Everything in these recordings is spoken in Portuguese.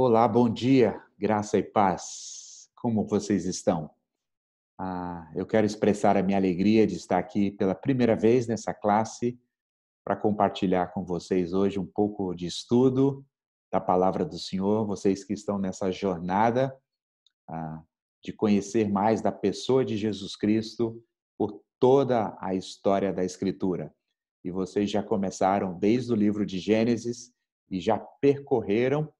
Olá, bom dia, graça e paz. Como vocês estão? Eu quero expressar a minha alegria de estar aqui pela primeira vez nessa classe para compartilhar com vocês hoje um pouco de estudo da palavra do Senhor. Vocês que estão nessa jornada ah, de conhecer mais da pessoa de Jesus Cristo por toda a história da Escritura. E vocês já começaram desde o livro de Gênesis e já percorreram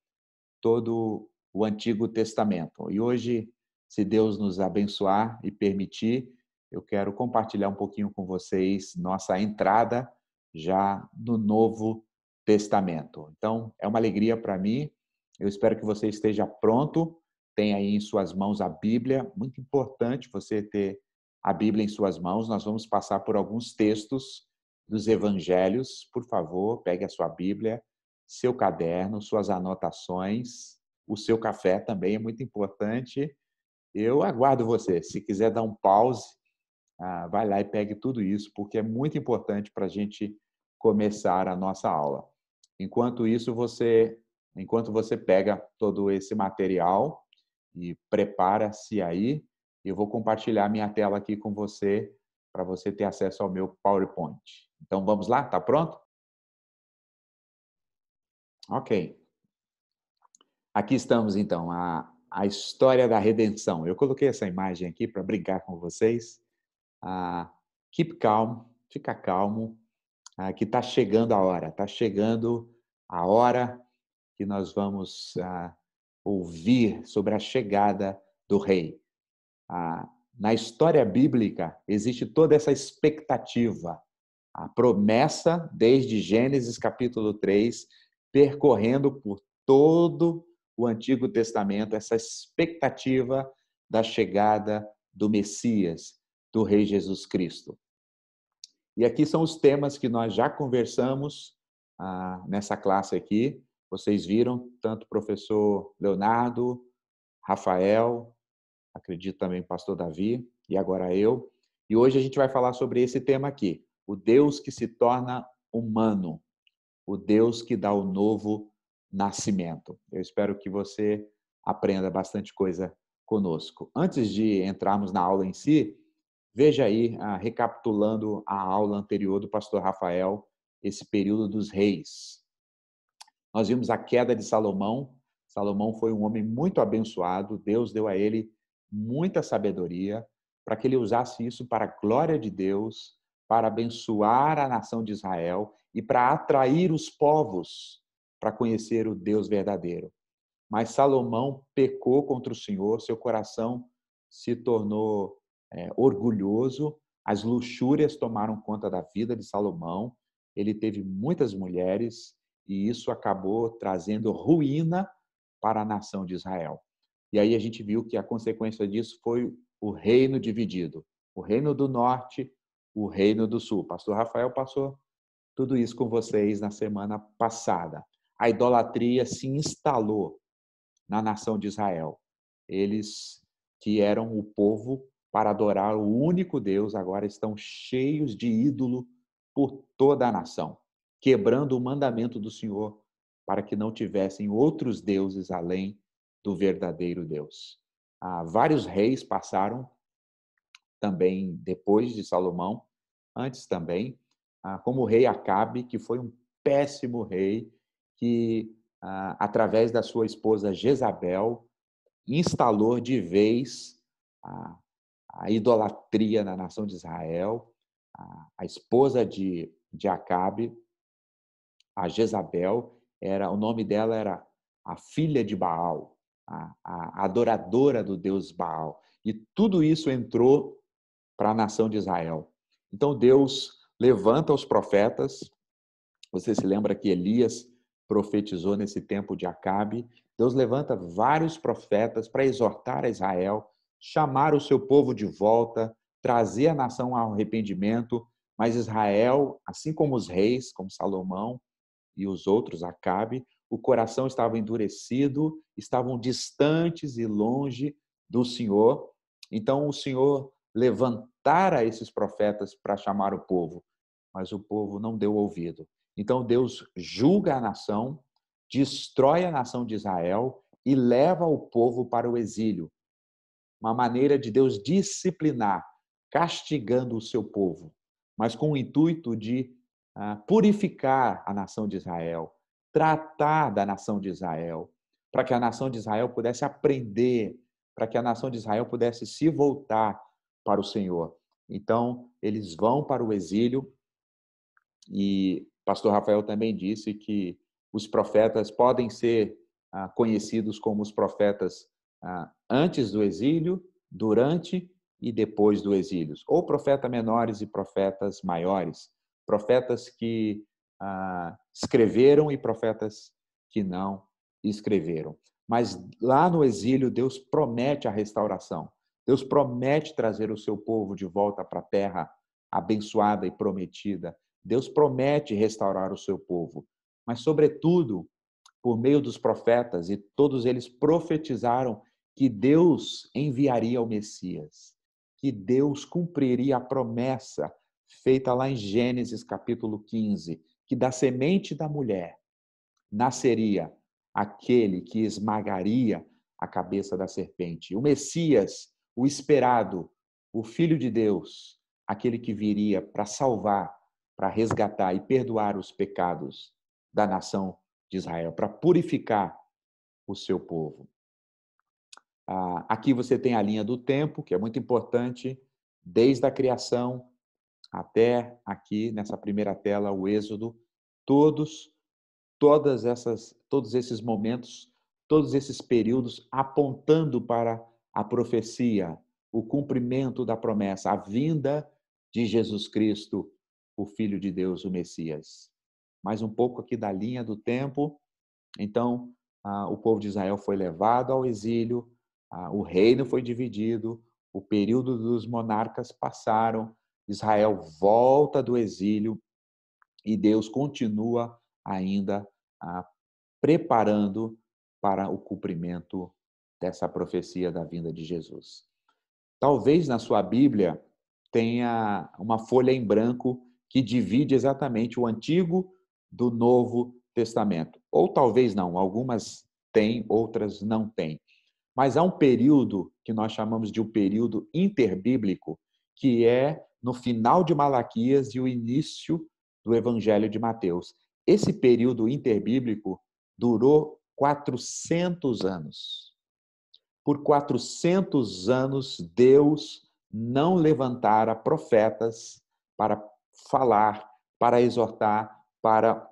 todo o Antigo Testamento. E hoje, se Deus nos abençoar e permitir, eu quero compartilhar um pouquinho com vocês nossa entrada já no Novo Testamento. Então, é uma alegria para mim. Eu espero que você esteja pronto. Tem aí em suas mãos a Bíblia. Muito importante você ter a Bíblia em suas mãos. Nós vamos passar por alguns textos dos evangelhos. Por favor, pegue a sua Bíblia, seu caderno, suas anotações, o seu café também é muito importante. Eu aguardo você. Se quiser dar um pause, vai lá e pegue tudo isso, porque é muito importante para a gente começar a nossa aula. Enquanto você pega todo esse material e prepara-se aí, eu vou compartilhar minha tela aqui com você para você ter acesso ao meu PowerPoint. Então vamos lá? Tá pronto? Ok. Aqui estamos, então, a história da redenção. Eu coloquei essa imagem aqui para brincar com vocês. Keep calm, fica calmo, que está chegando a hora. Está chegando a hora que nós vamos ouvir sobre a chegada do rei. Na história bíblica, existe toda essa expectativa, a promessa desde Gênesis capítulo 3, percorrendo por todo o Antigo Testamento, essa expectativa da chegada do Messias, do Rei Jesus Cristo. E aqui são os temas que nós já conversamos nessa classe aqui. Vocês viram, tanto o professor Leonardo, Rafael, acredito também o pastor Davi, e agora eu. E hoje a gente vai falar sobre esse tema aqui, o Deus que se torna humano, o Deus que dá o novo nascimento. Eu espero que você aprenda bastante coisa conosco. Antes de entrarmos na aula em si, veja aí, recapitulando a aula anterior do pastor Rafael, esse período dos reis. Nós vimos a queda de Salomão. Salomão foi um homem muito abençoado. Deus deu a ele muita sabedoria para que ele usasse isso para a glória de Deus, para abençoar a nação de Israel e para atrair os povos para conhecer o Deus verdadeiro. Mas Salomão pecou contra o Senhor, seu coração se tornou orgulhoso, as luxúrias tomaram conta da vida de Salomão, ele teve muitas mulheres e isso acabou trazendo ruína para a nação de Israel. E aí a gente viu que a consequência disso foi o reino dividido, o reino do norte, o reino do sul. Pastor Rafael passou tudo isso com vocês na semana passada. A idolatria se instalou na nação de Israel. Eles que eram o povo para adorar o único Deus, agora estão cheios de ídolo por toda a nação, quebrando o mandamento do Senhor para que não tivessem outros deuses além do verdadeiro Deus. Vários reis passaram também depois de Salomão, antes também, como o rei Acabe, que foi um péssimo rei, que, através da sua esposa Jezabel, instalou de vez a idolatria na nação de Israel. A esposa de Acabe, a Jezabel, o nome dela era a filha de Baal, a adoradora do deus Baal. E tudo isso entrou para a nação de Israel. Então Deus levanta os profetas. Você se lembra que Elias profetizou nesse tempo de Acabe? Deus levanta vários profetas para exortar a Israel, chamar o seu povo de volta, trazer a nação ao arrependimento, mas Israel, assim como os reis, como Salomão e os outros, Acabe, o coração estava endurecido, estavam distantes e longe do Senhor. Então o Senhor levantara esses profetas para chamar o povo, mas o povo não deu ouvido. Então Deus julga a nação, destrói a nação de Israel e leva o povo para o exílio. Uma maneira de Deus disciplinar, castigando o seu povo, mas com o intuito de purificar a nação de Israel, tratar da nação de Israel, para que a nação de Israel pudesse aprender, para que a nação de Israel pudesse se voltar para o Senhor. Então, eles vão para o exílio e pastor Rafael também disse que os profetas podem ser conhecidos como os profetas antes do exílio, durante e depois do exílio, ou profetas menores e profetas maiores, profetas que escreveram e profetas que não escreveram. Mas lá no exílio, Deus promete a restauração. Deus promete trazer o seu povo de volta para a terra abençoada e prometida. Deus promete restaurar o seu povo, mas, sobretudo, por meio dos profetas, e todos eles profetizaram que Deus enviaria o Messias, que Deus cumpriria a promessa feita lá em Gênesis capítulo 15, que da semente da mulher nasceria aquele que esmagaria a cabeça da serpente. O Messias, o esperado, o Filho de Deus, aquele que viria para salvar, para resgatar e perdoar os pecados da nação de Israel, para purificar o seu povo. Aqui você tem a linha do tempo, que é muito importante, desde a criação até aqui, nessa primeira tela, o Êxodo, todos esses momentos, todos esses períodos apontando para a profecia, o cumprimento da promessa, a vinda de Jesus Cristo, o Filho de Deus, o Messias. Mais um pouco aqui da linha do tempo. Então, o povo de Israel foi levado ao exílio, o reino foi dividido, o período dos monarcas passaram, Israel volta do exílio e Deus continua ainda preparando para o cumprimento dessa profecia da vinda de Jesus. Talvez na sua Bíblia tenha uma folha em branco que divide exatamente o Antigo do Novo Testamento. Ou talvez não, algumas têm, outras não têm. Mas há um período que nós chamamos de um período interbíblico, que é no final de Malaquias e o início do Evangelho de Mateus. Esse período interbíblico durou 400 anos. Por 400 anos, Deus não levantara profetas para falar, para exortar, para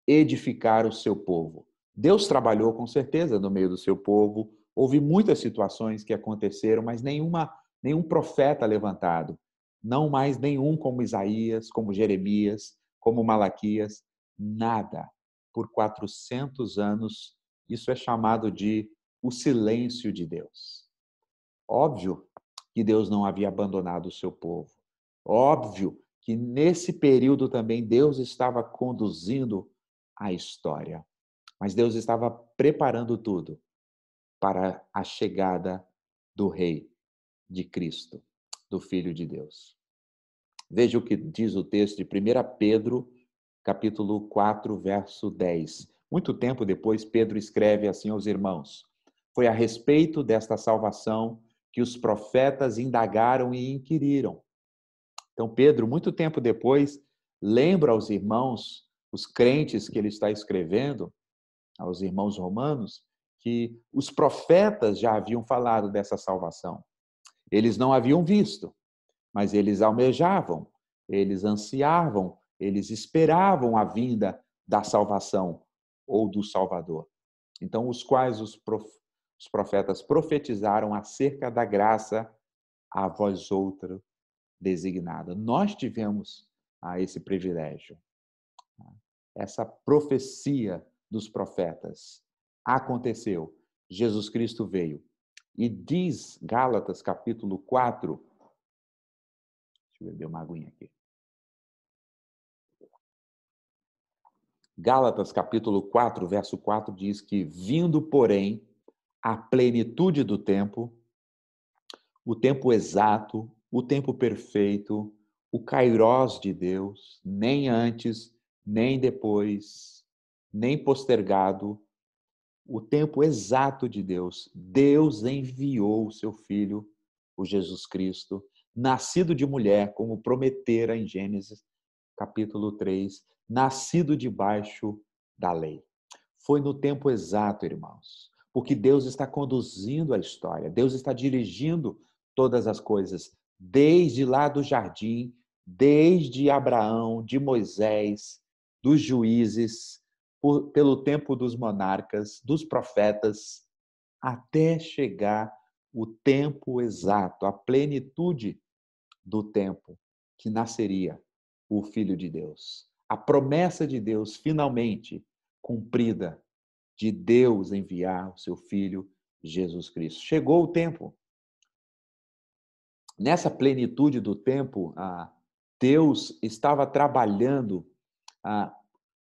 edificar o seu povo. Deus trabalhou com certeza no meio do seu povo, houve muitas situações que aconteceram, mas nenhum profeta levantado, não mais nenhum como Isaías, como Jeremias, como Malaquias, nada. Por 400 anos, isso é chamado de o silêncio de Deus. Óbvio que Deus não havia abandonado o seu povo. Óbvio que nesse período também Deus estava conduzindo a história. Mas Deus estava preparando tudo para a chegada do Rei, de Cristo, do Filho de Deus. Veja o que diz o texto de 1 Pedro, capítulo 4, verso 10. Muito tempo depois, Pedro escreve assim aos irmãos: foi a respeito desta salvação que os profetas indagaram e inquiriram. Então, Pedro, muito tempo depois, lembra aos irmãos, os crentes que ele está escrevendo, aos irmãos romanos, que os profetas já haviam falado dessa salvação. Eles não haviam visto, mas eles almejavam, eles ansiavam, eles esperavam a vinda da salvação ou do Salvador. Então, os quais os profetas profetizaram acerca da graça a vós outra designada. Nós tivemos esse privilégio. Essa profecia dos profetas aconteceu. Jesus Cristo veio. E diz Gálatas, capítulo 4, deixa eu beber uma aguinha aqui. Gálatas, capítulo 4, verso 4, diz que, vindo, porém, a plenitude do tempo, o tempo exato, o tempo perfeito, o kairós de Deus, nem antes, nem depois, nem postergado, o tempo exato de Deus. Deus enviou o seu Filho, o Jesus Cristo, nascido de mulher, como prometera em Gênesis capítulo 3, nascido debaixo da lei. Foi no tempo exato, irmãos, porque Deus está conduzindo a história, Deus está dirigindo todas as coisas, desde lá do jardim, desde Abraão, de Moisés, dos juízes, pelo tempo dos monarcas, dos profetas, até chegar o tempo exato, a plenitude do tempo que nasceria o Filho de Deus. A promessa de Deus finalmente cumprida de Deus enviar o seu Filho Jesus Cristo. Chegou o tempo. Nessa plenitude do tempo, Deus estava trabalhando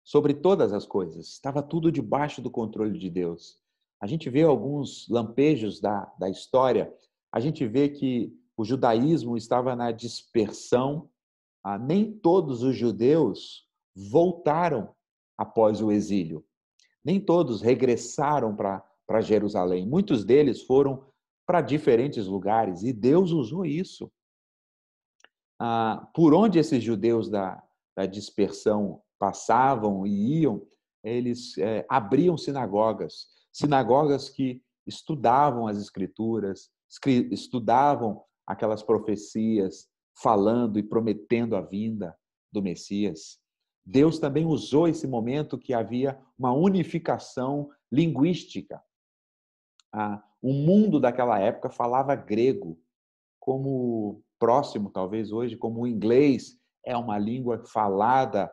sobre todas as coisas. Estava tudo debaixo do controle de Deus. A gente vê alguns lampejos da história. A gente vê que o judaísmo estava na dispersão. Nem todos os judeus voltaram após o exílio. Nem todos regressaram para Jerusalém. Muitos deles foram para diferentes lugares e Deus usou isso. Por onde esses judeus da dispersão passavam e iam, eles abriam sinagogas, sinagogas que estudavam as escrituras, estudavam aquelas profecias, falando e prometendo a vinda do Messias. Deus também usou esse momento que havia uma unificação linguística. O mundo daquela época falava grego, como próximo, talvez hoje, como o inglês é uma língua falada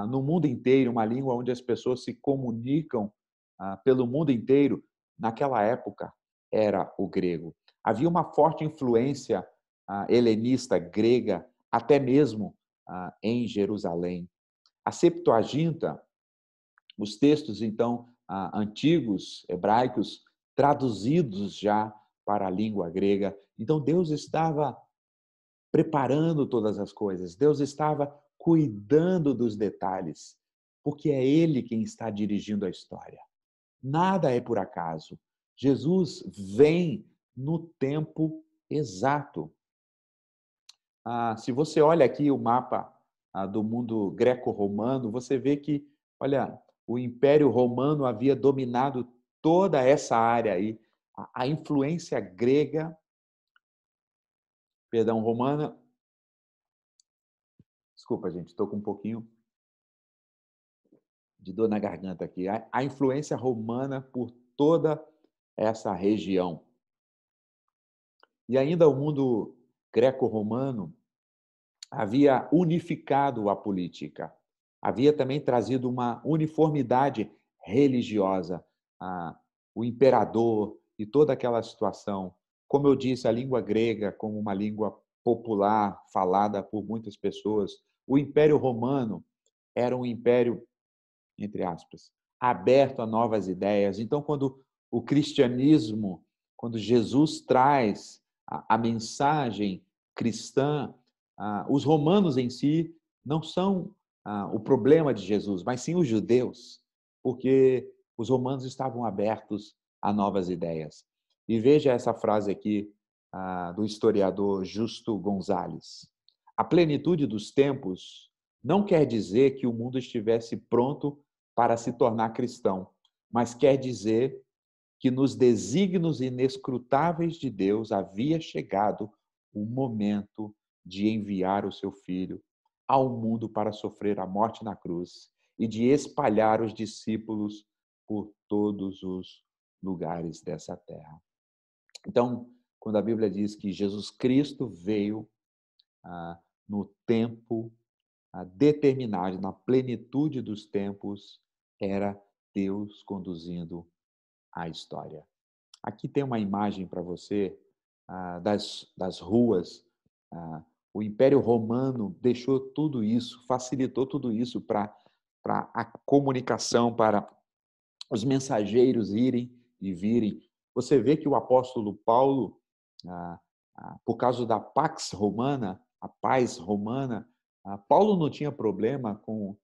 no mundo inteiro, uma língua onde as pessoas se comunicam pelo mundo inteiro. Naquela época era o grego. Havia uma forte influência helenista, grega, até mesmo em Jerusalém. A Septuaginta, os textos, então, antigos, hebraicos, traduzidos já para a língua grega. Então, Deus estava preparando todas as coisas, Deus estava cuidando dos detalhes, porque é Ele quem está dirigindo a história. Nada é por acaso. Jesus vem no tempo exato. Se você olha aqui o mapa do mundo greco-romano, você vê que, olha, o Império Romano havia dominado toda essa área aí. A influência grega, perdão, romana. Desculpa, gente, estou com um pouquinho de dor na garganta aqui. A influência romana por toda essa região. E ainda o mundo greco-romano havia unificado a política, havia também trazido uma uniformidade religiosa. O imperador e toda aquela situação. Como eu disse, a língua grega como uma língua popular, falada por muitas pessoas. O Império Romano era um império, entre aspas, aberto a novas ideias. Então, quando o cristianismo, quando Jesus traz a mensagem cristã, os romanos em si não são o problema de Jesus, mas sim os judeus, porque os romanos estavam abertos a novas ideias. E veja essa frase aqui do historiador Justo Gonzalez. A plenitude dos tempos não quer dizer que o mundo estivesse pronto para se tornar cristão, mas quer dizer que nos desígnios inescrutáveis de Deus havia chegado o momento de enviar o seu Filho ao mundo para sofrer a morte na cruz e de espalhar os discípulos por todos os lugares dessa terra. Então, quando a Bíblia diz que Jesus Cristo veio no tempo determinado, na plenitude dos tempos, era Deus conduzindo a história. Aqui tem uma imagem para você das ruas. O Império Romano deixou tudo isso, facilitou tudo isso para a comunicação, para os mensageiros irem e virem. Você vê que o apóstolo Paulo, por causa da Pax Romana, a paz romana, Paulo não tinha problema com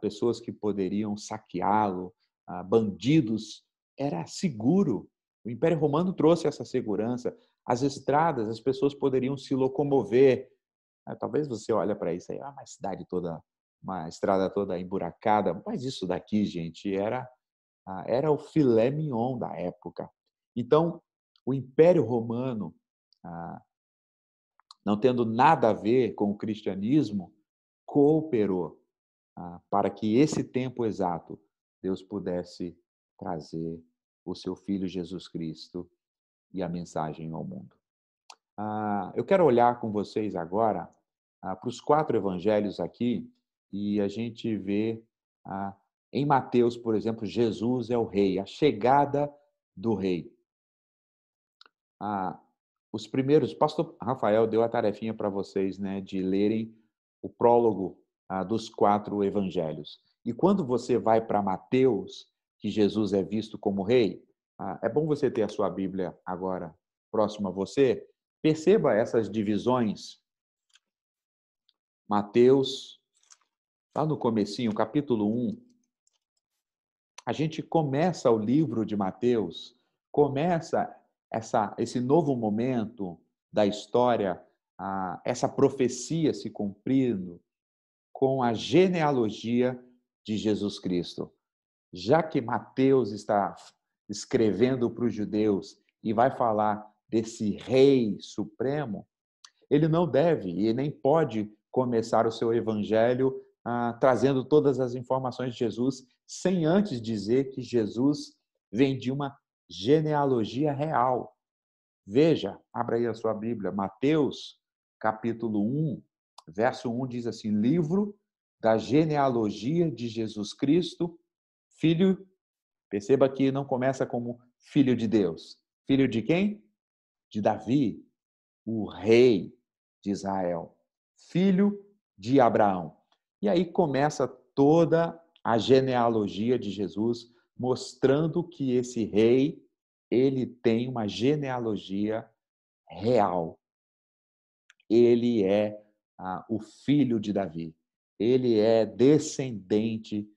pessoas que poderiam saqueá-lo, bandidos era seguro. O Império Romano trouxe essa segurança. As estradas, as pessoas poderiam se locomover. Talvez você olhe para isso aí, uma cidade toda, uma estrada toda emburacada, mas isso daqui, gente, era o filé mignon da época. Então, o Império Romano, ah, não tendo nada a ver com o cristianismo, cooperou para que esse tempo exato Deus pudesse trazer o seu Filho Jesus Cristo e a mensagem ao mundo. Eu quero olhar com vocês agora para os 4 evangelhos aqui e a gente vê em Mateus, por exemplo, Jesus é o rei, a chegada do rei. Os primeiros, o pastor Rafael deu a tarefinha para vocês, né, de lerem o prólogo dos 4 evangelhos. E quando você vai para Mateus, que Jesus é visto como rei, é bom você ter a sua Bíblia agora próxima a você. Perceba essas divisões. Mateus, lá no comecinho, capítulo 1, a gente começa o livro de Mateus, começa esse novo momento da história, essa profecia se cumprindo com a genealogia de Jesus Cristo. Já que Mateus está escrevendo para os judeus e vai falar desse rei supremo, ele não deve e nem pode começar o seu evangelho trazendo todas as informações de Jesus, sem antes dizer que Jesus vem de uma genealogia real. Veja, abra aí a sua Bíblia, Mateus, capítulo 1, verso 1 diz assim: livro da genealogia de Jesus Cristo, filho, perceba que não começa como filho de Deus. Filho de quem? De Davi, o rei de Israel, filho de Abraão. E aí começa toda a genealogia de Jesus, mostrando que esse rei, ele tem uma genealogia real. Ele é o filho de Davi. Ele é descendente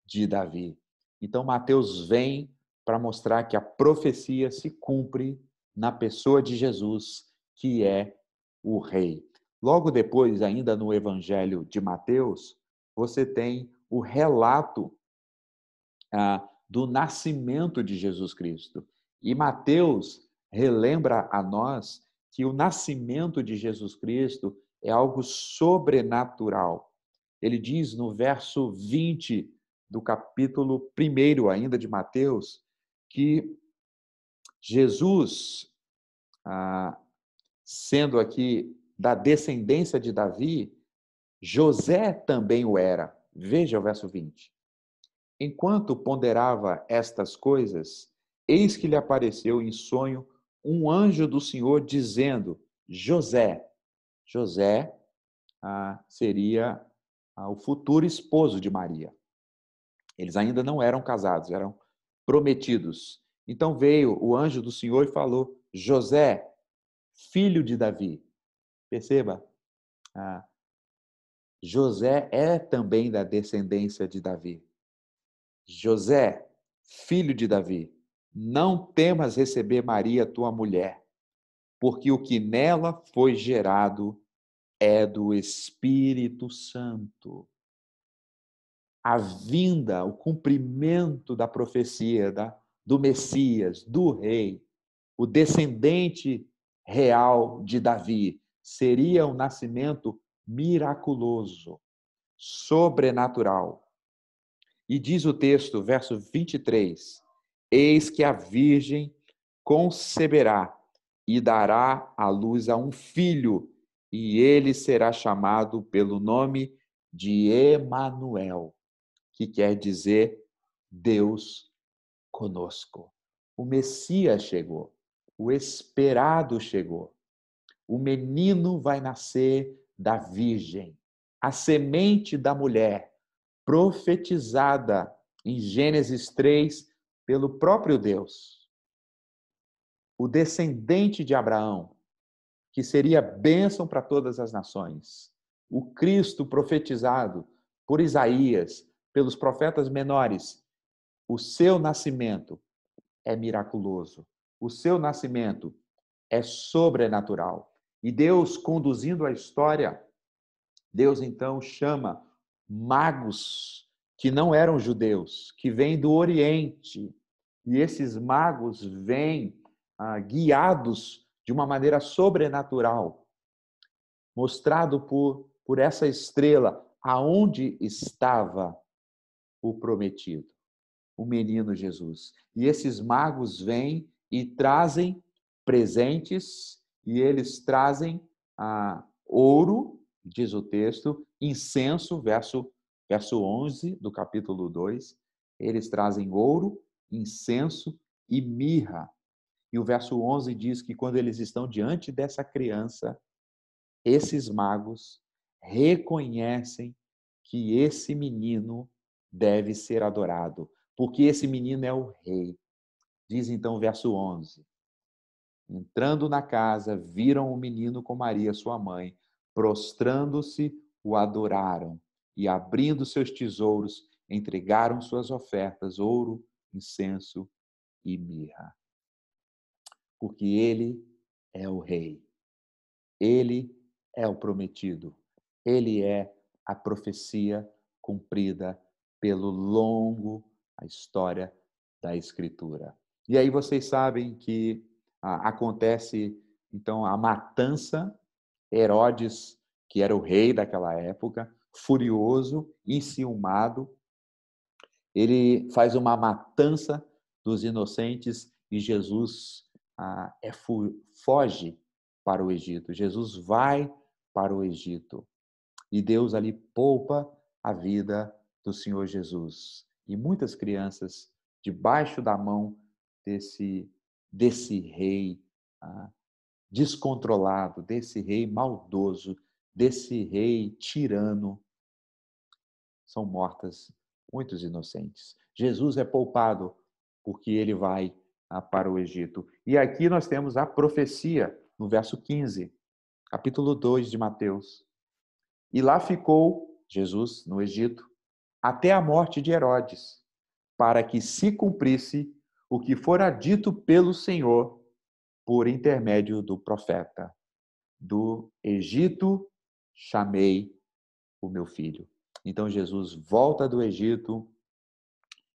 de Davi. Então, Mateus vem para mostrar que a profecia se cumpre na pessoa de Jesus, que é o rei. Logo depois, ainda no Evangelho de Mateus, você tem o relato do nascimento de Jesus Cristo. E Mateus relembra a nós que o nascimento de Jesus Cristo é algo sobrenatural. Ele diz no verso 20 do capítulo 1 ainda de Mateus, que Jesus, sendo aqui da descendência de Davi, José também o era. Veja o verso 20. Enquanto ponderava estas coisas, eis que lhe apareceu em sonho um anjo do Senhor dizendo: José. José seria o futuro esposo de Maria. Eles ainda não eram casados, eram prometidos. Então veio o anjo do Senhor e falou: José, filho de Davi. Perceba, José é também da descendência de Davi. José, filho de Davi, não temas receber Maria, tua mulher, porque o que nela foi gerado é do Espírito Santo. A vinda, o cumprimento da profecia do Messias, do rei, o descendente real de Davi, seria um nascimento miraculoso, sobrenatural. E diz o texto, verso 23, eis que a virgem conceberá e dará à luz a um filho, e ele será chamado pelo nome de Emanuel, que quer dizer Deus conosco. O Messias chegou, o esperado chegou. O menino vai nascer da virgem, a semente da mulher, profetizada em Gênesis 3 pelo próprio Deus. O descendente de Abraão, que seria bênção para todas as nações. O Cristo profetizado por Isaías, pelos profetas menores, o seu nascimento é miraculoso. O seu nascimento é sobrenatural. E Deus, conduzindo a história, Deus então chama magos que não eram judeus, que vêm do Oriente. E esses magos vêm guiados de uma maneira sobrenatural, mostrado por essa estrela, aonde estava o prometido, o menino Jesus. E esses magos vêm e trazem presentes, e eles trazem ouro, diz o texto, incenso, verso 11 do capítulo 2. Eles trazem ouro, incenso e mirra. E o verso 11 diz que quando eles estão diante dessa criança, esses magos reconhecem que esse menino deve ser adorado, porque esse menino é o rei. Diz então o verso 11: entrando na casa, viram o menino com Maria, sua mãe, prostrando-se, o adoraram e, abrindo seus tesouros, entregaram suas ofertas, ouro, incenso e mirra. Porque ele é o rei, ele é o prometido, ele é a profecia cumprida pelo longo a história da Escritura. E aí vocês sabem que acontece, então, a matança. Herodes, que era o rei daquela época, furioso, enciumado, ele faz uma matança dos inocentes e Jesus foge para o Egito. Jesus vai para o Egito e Deus ali poupa a vida do Senhor Jesus. E muitas crianças debaixo da mão desse rei descontrolado, desse rei maldoso, desse rei tirano, são mortas muitos inocentes. Jesus é poupado porque ele vai para o Egito. E aqui nós temos a profecia no verso 15, capítulo 2 de Mateus. E lá ficou Jesus no Egito até a morte de Herodes, para que se cumprisse o que fora dito pelo Senhor por intermédio do profeta: do Egito chamei o meu filho. Então Jesus volta do Egito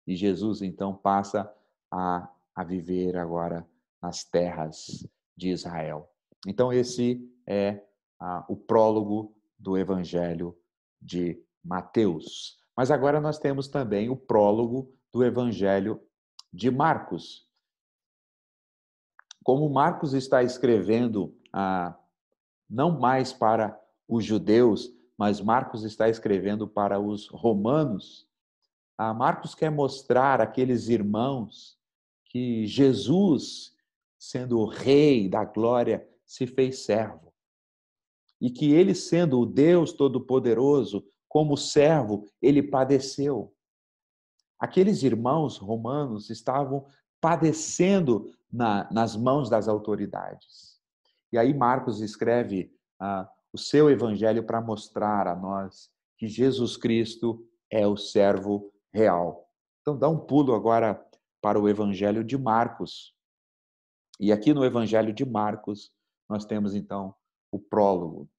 e Jesus então passa a viver agora nas terras de Israel. Então esse é o prólogo do Evangelho de Mateus. Mas agora nós temos também o prólogo do Evangelho de Marcos. Como Marcos está escrevendo não mais para os judeus, mas Marcos está escrevendo para os romanos. Marcos quer mostrar àqueles irmãos que Jesus, sendo o rei da glória, se fez servo. E que ele, sendo o Deus Todo-Poderoso, como servo, ele padeceu. Aqueles irmãos romanos estavam padecendo nas mãos das autoridades. E aí Marcos escreve o seu evangelho para mostrar a nós que Jesus Cristo é o servo real. Então dá um pulo agora para o evangelho de Marcos. E aqui no evangelho de Marcos, nós temos então o prólogo.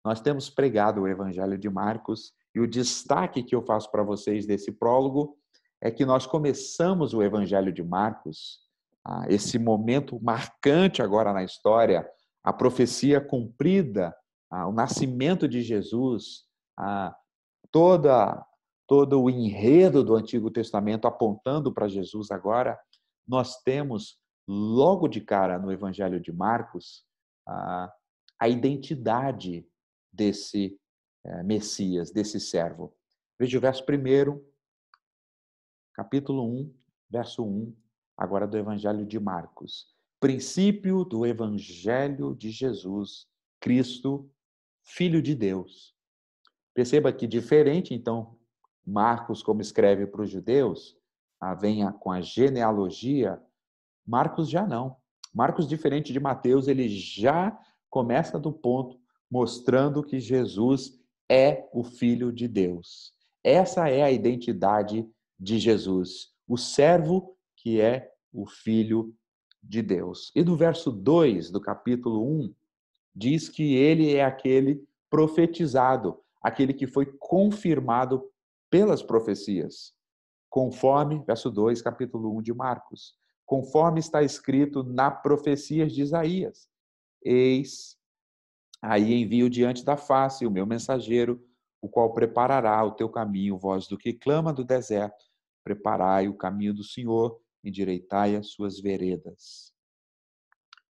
Nós temos pregado o evangelho de Marcos e o destaque que eu faço para vocês desse prólogo é que nós começamos o evangelho de Marcos, esse momento marcante agora na história, a profecia cumprida, o nascimento de Jesus, todo o enredo do Antigo Testamento apontando para Jesus agora, nós temos logo de cara no Evangelho de Marcos a identidade desse Messias, desse servo. Veja o verso 1, capítulo 1, verso 1, agora do Evangelho de Marcos. Princípio do Evangelho de Jesus Cristo, Filho de Deus. Perceba que diferente, então, Marcos, como escreve para os judeus, vem com a genealogia, Marcos já não. Marcos, diferente de Mateus, ele já começa do ponto mostrando que Jesus é o Filho de Deus. Essa é a identidade de Jesus, o servo que é o Filho de Deus. E no verso 2 do capítulo 1, diz que ele é aquele profetizado, aquele que foi confirmado pelas profecias, conforme, verso 2, capítulo 1 de Marcos, conforme está escrito na profecias de Isaías. Eis, aí envio diante da face o meu mensageiro, o qual preparará o teu caminho, voz do que clama do deserto, preparai o caminho do Senhor, endireitai as suas veredas.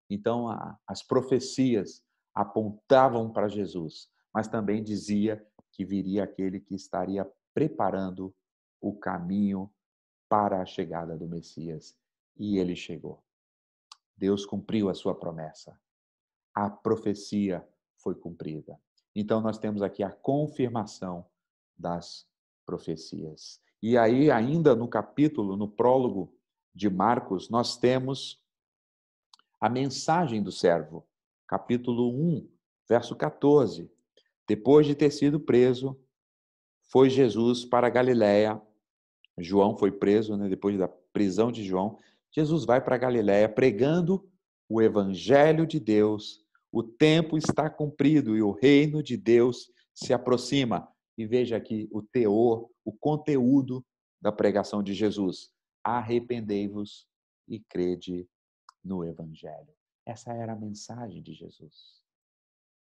Então, as profecias apontavam para Jesus, mas também dizia que viria aquele que estaria preparando o caminho para a chegada do Messias. E ele chegou. Deus cumpriu a sua promessa. A profecia foi cumprida. Então, nós temos aqui a confirmação das profecias. E aí, ainda no capítulo, no prólogo de Marcos, nós temos a mensagem do servo, capítulo 1, verso 14. Depois de ter sido preso, foi Jesus para a Galiléia. João foi preso, né, depois da prisão de João. Jesus vai para a Galiléia pregando o evangelho de Deus. O tempo está cumprido e o reino de Deus se aproxima. E veja aqui o teor, o conteúdo da pregação de Jesus. Arrependei-vos e crede no evangelho. Essa era a mensagem de Jesus.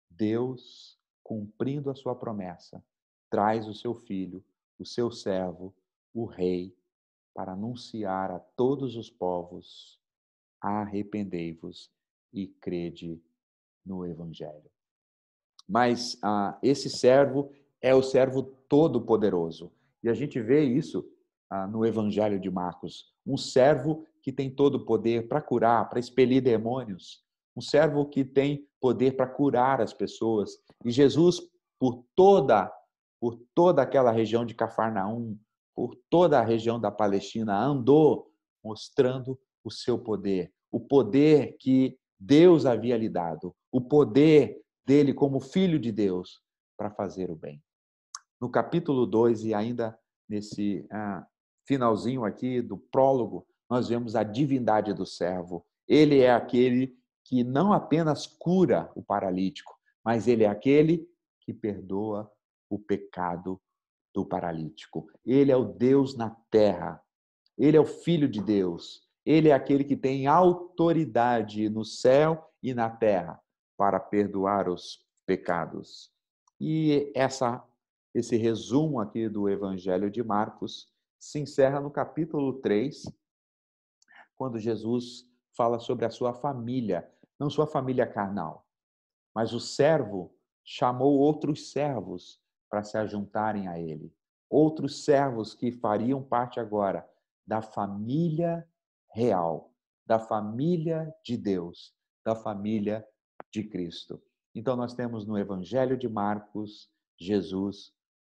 Deus, cumprindo a sua promessa, traz o seu filho, o seu servo, o rei, para anunciar a todos os povos: arrependei-vos e crede no evangelho. Mas esse servo é o servo todo-poderoso. E a gente vê isso no Evangelho de Marcos. Um servo que tem todo o poder para curar, para expelir demônios. Um servo que tem poder para curar as pessoas. E Jesus, por toda aquela região de Cafarnaum, por toda a região da Palestina, andou mostrando o seu poder. O poder que Deus havia lhe dado. O poder dele como filho de Deus para fazer o bem. No capítulo 2 e ainda nesse finalzinho aqui do prólogo, nós vemos a divindade do servo. Ele é aquele que não apenas cura o paralítico, mas ele é aquele que perdoa o pecado do paralítico. Ele é o Deus na terra. Ele é o Filho de Deus. Ele é aquele que tem autoridade no céu e na terra para perdoar os pecados. E esse resumo aqui do Evangelho de Marcos se encerra no capítulo 3, quando Jesus fala sobre a sua família, não sua família carnal, mas o servo chamou outros servos para se ajuntarem a ele. Outros servos que fariam parte agora da família real, da família de Deus, da família de Cristo. Então, nós temos no Evangelho de Marcos, Jesus,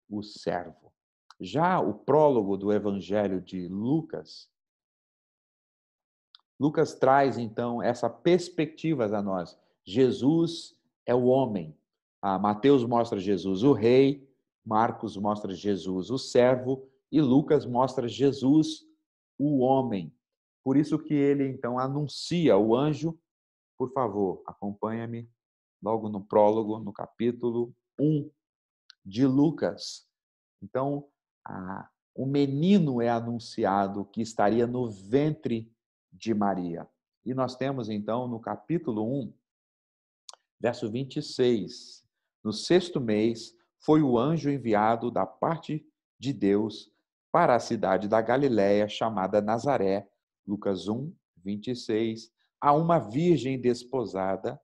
o servo. Já o prólogo do Evangelho de Lucas, Lucas traz, então, essa perspectiva a nós. Jesus é o homem. Mateus mostra Jesus o rei, Marcos mostra Jesus o servo e Lucas mostra Jesus o homem. Por isso que ele, então, anuncia o anjo. Por favor, acompanha-me logo no prólogo, no capítulo 1 de Lucas. Então, o menino é anunciado que estaria no ventre de Maria. E nós temos, então, no capítulo 1, verso 26, no sexto mês, foi o anjo enviado da parte de Deus para a cidade da Galiléia, chamada Nazaré, Lucas 1, 26, a uma virgem desposada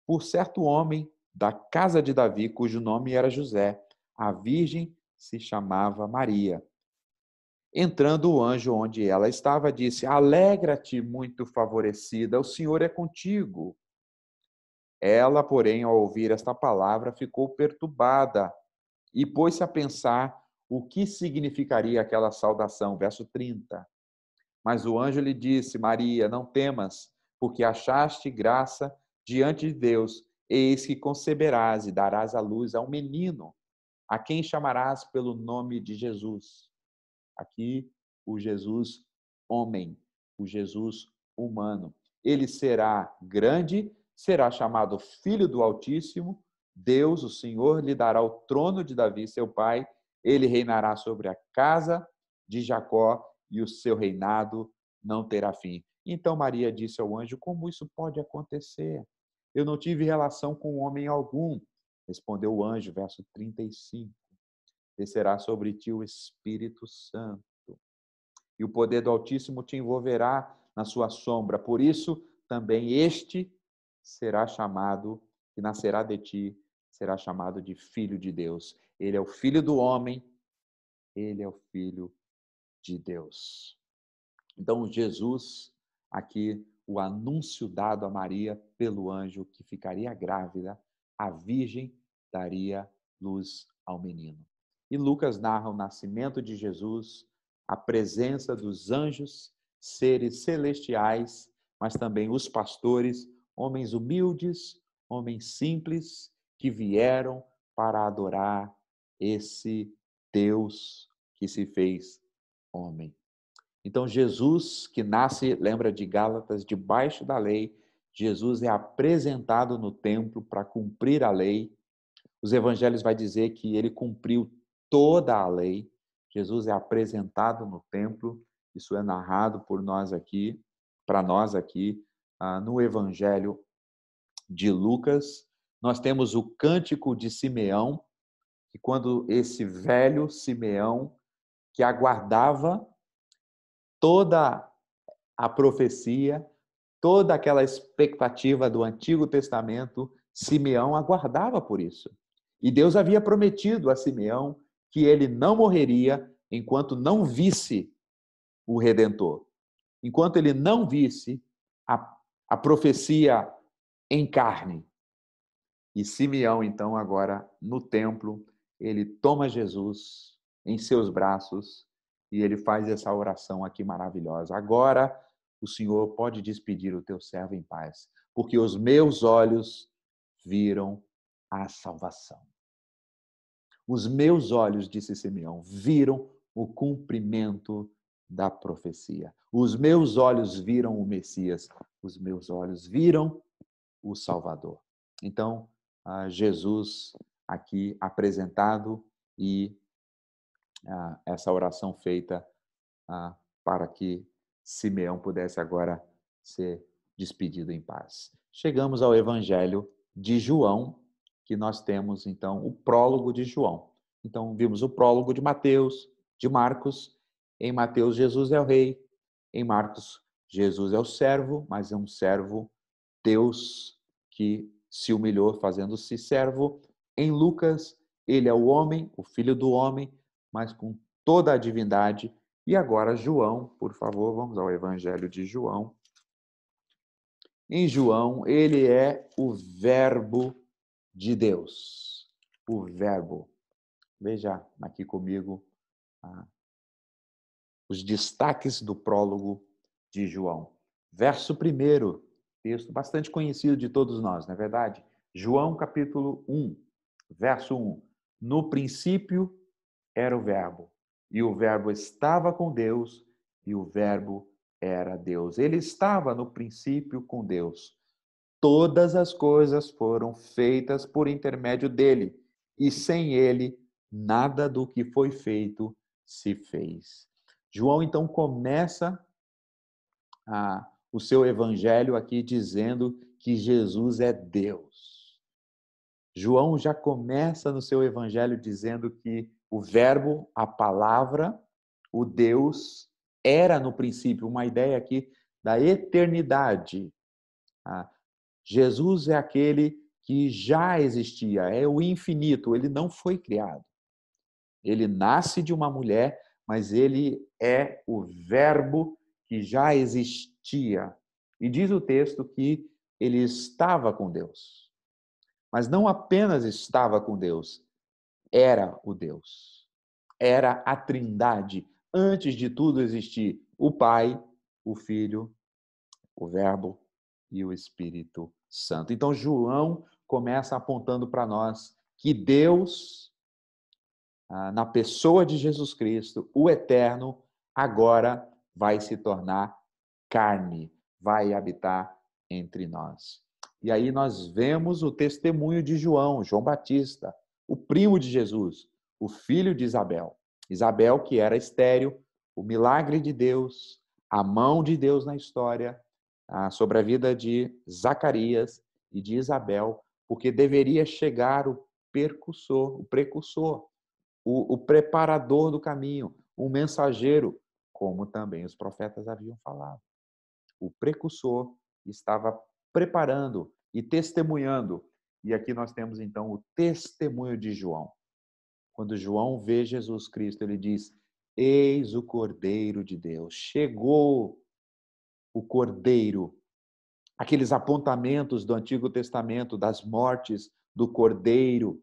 por certo homem da casa de Davi, cujo nome era José. A virgem se chamava Maria. Entrando o anjo onde ela estava, disse: Alegra-te, muito favorecida, o Senhor é contigo. Ela, porém, ao ouvir esta palavra, ficou perturbada e pôs-se a pensar o que significaria aquela saudação. Verso 30. Mas o anjo lhe disse: Maria, não temas, porque achaste graça diante de Deus. Eis que conceberás e darás à luz a um menino, a quem chamarás pelo nome de Jesus. Aqui, o Jesus homem. o Jesus humano. Ele será grande, será chamado Filho do Altíssimo, Deus, o Senhor, lhe dará o trono de Davi, seu pai, ele reinará sobre a casa de Jacó e o seu reinado não terá fim. Então Maria disse ao anjo: como isso pode acontecer? Eu não tive relação com homem algum. Respondeu o anjo, verso 35. Descerá sobre ti o Espírito Santo, e o poder do Altíssimo te envolverá na sua sombra. Por isso, também este será chamado, que nascerá de ti, será chamado de Filho de Deus. Ele é o Filho do homem, ele é o Filho de Deus. Então, Jesus, aqui, o anúncio dado a Maria pelo anjo, que ficaria grávida, a virgem daria luz ao menino. E Lucas narra o nascimento de Jesus, a presença dos anjos, seres celestiais, mas também os pastores, homens humildes, homens simples, que vieram para adorar esse Deus que se fez homem. Então, Jesus, que nasce, lembra de Gálatas, debaixo da lei, Jesus é apresentado no templo para cumprir a lei. Os evangelhos vai dizer que ele cumpriu toda a lei. Jesus é apresentado no templo, isso é narrado por nós aqui, para nós aqui, no evangelho de Lucas. Nós temos o cântico de Simeão, que quando esse velho Simeão, que aguardava toda a profecia, toda aquela expectativa do Antigo Testamento, Simeão aguardava por isso. E Deus havia prometido a Simeão que ele não morreria enquanto não visse o Redentor. Enquanto ele não visse a profecia em carne. E Simeão, então, agora no templo, ele toma Jesus em seus braços e ele faz essa oração aqui maravilhosa. Agora o Senhor pode despedir o teu servo em paz, porque os meus olhos viram a salvação. Os meus olhos, disse Simeão, viram o cumprimento da profecia. Os meus olhos viram o Messias. Os meus olhos viram o Salvador. Então, Jesus aqui apresentado e essa oração feita para que Simeão pudesse agora ser despedido em paz. Chegamos ao Evangelho de João, que nós temos, então, o prólogo de João. Então, vimos o prólogo de Mateus, de Marcos. Em Mateus, Jesus é o rei. Em Marcos, Jesus é o servo, mas é um servo Deus que se humilhou fazendo-se servo. Em Lucas, ele é o homem, o filho do homem, mas com toda a divindade. E agora João, por favor, vamos ao Evangelho de João. Em João, ele é o verbo de Deus. O verbo. Veja aqui comigo os destaques do prólogo de João. Verso 1, texto bastante conhecido de todos nós, não é verdade? João capítulo 1, verso 1. No princípio era o verbo, e o verbo estava com Deus, e o verbo era Deus. Ele estava no princípio com Deus. Todas as coisas foram feitas por intermédio dele, e sem ele, nada do que foi feito se fez. João, então, começa o seu evangelho aqui dizendo que Jesus é Deus. João já começa no seu evangelho dizendo que o verbo, a palavra, o Deus, era no princípio, uma ideia aqui da eternidade. Jesus é aquele que já existia, é o infinito, ele não foi criado. Ele nasce de uma mulher, mas ele é o verbo que já existia. E diz o texto que ele estava com Deus. Mas não apenas estava com Deus, era o Deus. Era a Trindade. Antes de tudo existir o Pai, o Filho, o Verbo e o Espírito Santo. Então, João começa apontando para nós que Deus, na pessoa de Jesus Cristo, o Eterno, agora vai se tornar carne, vai habitar entre nós. E aí nós vemos o testemunho de João, João Batista, o primo de Jesus, o filho de Isabel. Isabel, que era estéril, o milagre de Deus, a mão de Deus na história, sobre a vida de Zacarias e de Isabel, porque deveria chegar o precursor, o preparador do caminho, o mensageiro, como também os profetas haviam falado. O precursor estava preparando e testemunhando. E aqui nós temos então o testemunho de João. Quando João vê Jesus Cristo, ele diz: Eis o Cordeiro de Deus. Chegou o Cordeiro. Aqueles apontamentos do Antigo Testamento, das mortes do Cordeiro,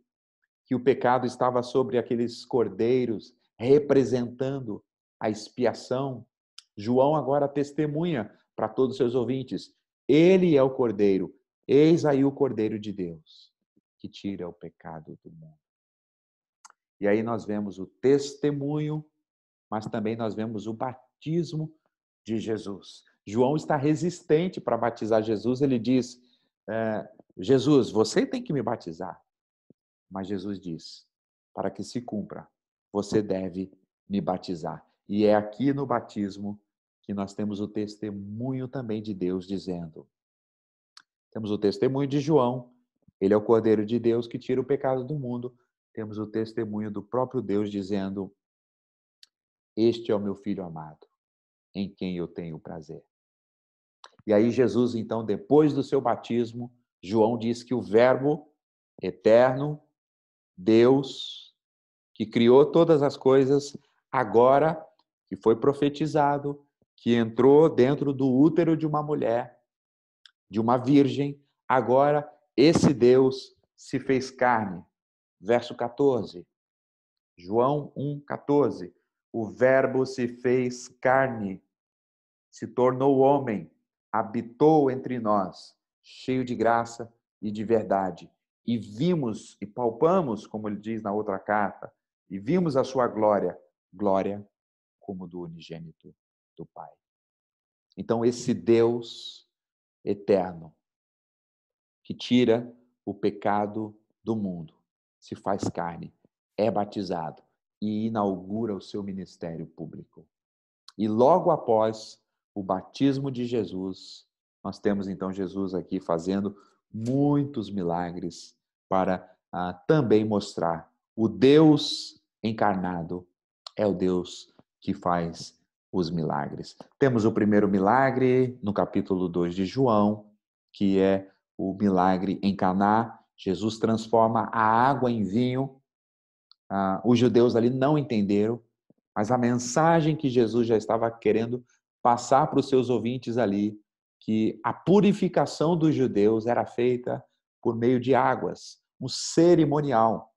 que o pecado estava sobre aqueles cordeiros, representando a expiação. João agora testemunha para todos os seus ouvintes: ele é o Cordeiro, eis aí o Cordeiro de Deus, que tira o pecado do mundo. E aí nós vemos o testemunho, mas também nós vemos o batismo de Jesus. João está resistente para batizar Jesus, ele diz: Jesus, você tem que me batizar. Mas Jesus diz: para que se cumpra, você deve me batizar. E é aqui no batismo que nós temos o testemunho também de Deus dizendo. Temos o testemunho de João, ele é o Cordeiro de Deus que tira o pecado do mundo. Temos o testemunho do próprio Deus dizendo: este é o meu filho amado, em quem eu tenho prazer. E aí Jesus, então, depois do seu batismo, João diz que o Verbo eterno, Deus, que criou todas as coisas, agora que foi profetizado, que entrou dentro do útero de uma mulher, de uma virgem, agora esse Deus se fez carne. Verso 14. João 1,14. O Verbo se fez carne, se tornou homem, habitou entre nós, cheio de graça e de verdade. E vimos e palpamos, como ele diz na outra carta, e vimos a sua glória, glória como do unigênito do Pai. Então, esse Deus eterno, que tira o pecado do mundo, se faz carne, é batizado e inaugura o seu ministério público. E logo após o batismo de Jesus, nós temos então Jesus aqui fazendo muitos milagres para também mostrar o Deus encarnado é o Deus que faz os milagres. Temos o primeiro milagre no capítulo 2 de João, que é o milagre em Caná. Jesus transforma a água em vinho. Os judeus ali não entenderam, mas a mensagem que Jesus já estava querendo passar para os seus ouvintes ali, que a purificação dos judeus era feita por meio de águas, um cerimonial.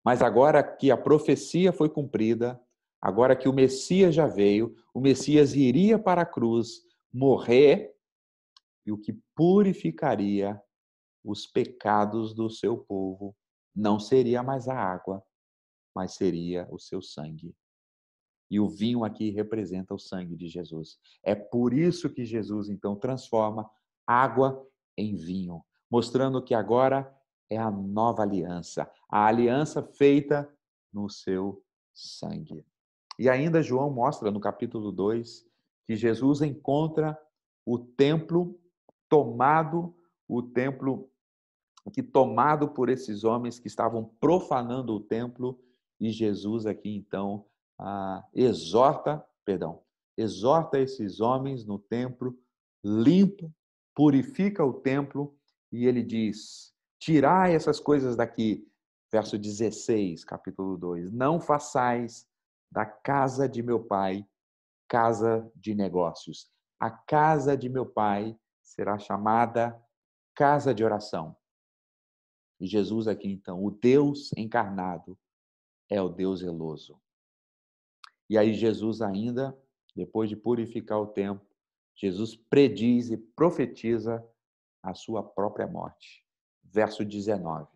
Mas agora que a profecia foi cumprida, agora que o Messias já veio, o Messias iria para a cruz morrer, e o que purificaria os pecados do seu povo não seria mais a água, mas seria o seu sangue. E o vinho aqui representa o sangue de Jesus. É por isso que Jesus, então, transforma água em vinho, mostrando que agora é a nova aliança, a aliança feita no seu sangue. E ainda João mostra no capítulo 2 que Jesus encontra o templo tomado, o templo que tomado por esses homens que estavam profanando o templo, e Jesus aqui então exorta esses homens no templo, limpa, purifica o templo, e ele diz: tirai essas coisas daqui. Verso 16, capítulo 2. Não façais da casa de meu pai casa de negócios. A casa de meu pai será chamada casa de oração. E Jesus aqui, então, o Deus encarnado, é o Deus zeloso. E aí Jesus ainda, depois de purificar o templo, Jesus prediz e profetiza a sua própria morte. Verso 19.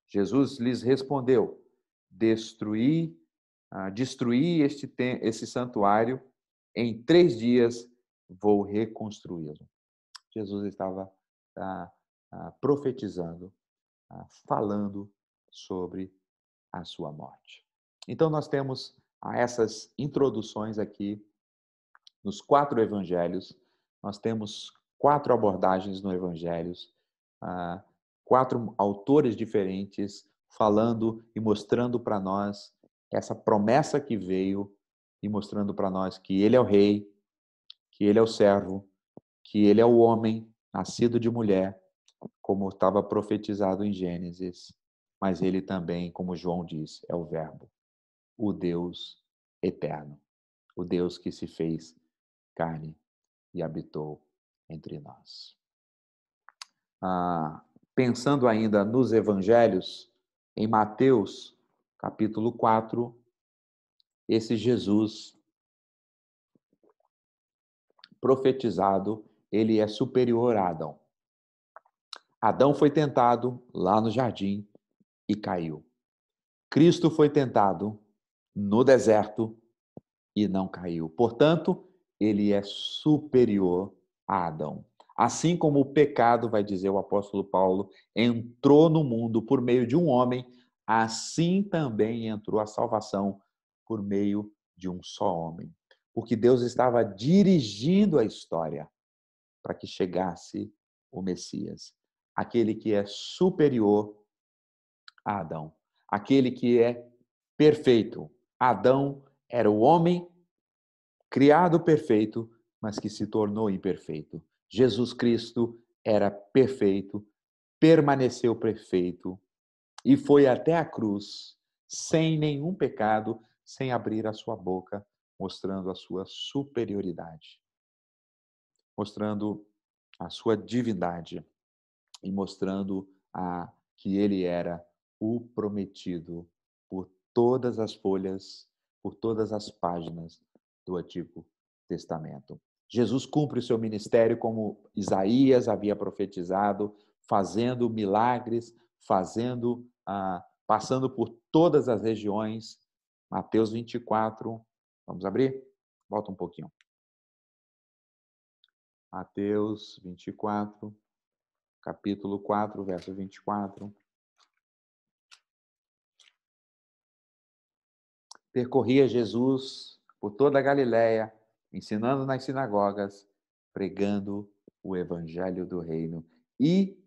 Jesus lhes respondeu: destruí esse santuário Em 3 dias vou reconstruí-lo. Jesus estava profetizando, falando sobre a sua morte. Então, nós temos essas introduções aqui nos 4 evangelhos. Nós temos 4 abordagens no evangelhos, 4 autores diferentes falando e mostrando para nós essa promessa que veio e mostrando para nós que ele é o rei, que ele é o servo, que ele é o homem nascido de mulher, como estava profetizado em Gênesis, mas ele também, como João diz, é o Verbo, o Deus eterno, o Deus que se fez carne e habitou entre nós. Pensando ainda nos evangelhos, em Mateus, capítulo 4, esse Jesus profetizado, ele é superior a Adão. Adão foi tentado lá no jardim e caiu. Cristo foi tentado no deserto e não caiu. Portanto, ele é superior a Adão. Assim como o pecado, vai dizer o apóstolo Paulo, entrou no mundo por meio de um homem, assim também entrou a salvação por meio de um só homem. Porque Deus estava dirigindo a história para que chegasse o Messias, aquele que é superior a Adão, aquele que é perfeito. Adão era o homem criado perfeito, mas que se tornou imperfeito. Jesus Cristo era perfeito, permaneceu perfeito e foi até a cruz sem nenhum pecado, sem abrir a sua boca, mostrando a sua superioridade, mostrando a sua divindade e mostrando que ele era o prometido por todas as folhas, por todas as páginas do Antigo Testamento. Jesus cumpre o seu ministério como Isaías havia profetizado, fazendo milagres, passando por todas as regiões. Mateus 24, vamos abrir? Volta um pouquinho. Mateus 24, capítulo 4, verso 24. Percorria Jesus por toda a Galiléia, ensinando nas sinagogas, pregando o evangelho do reino e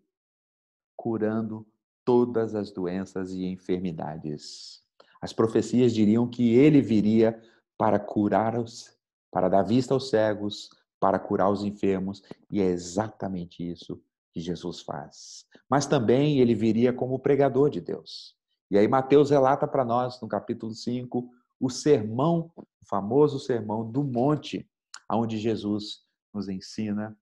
curando todas as doenças e enfermidades. As profecias diriam que ele viria para para dar vista aos cegos, para curar os enfermos, e é exatamente isso que Jesus faz. Mas também ele viria como pregador de Deus. E aí Mateus relata para nós, no capítulo 5, o sermão, o famoso sermão do monte, onde Jesus nos ensina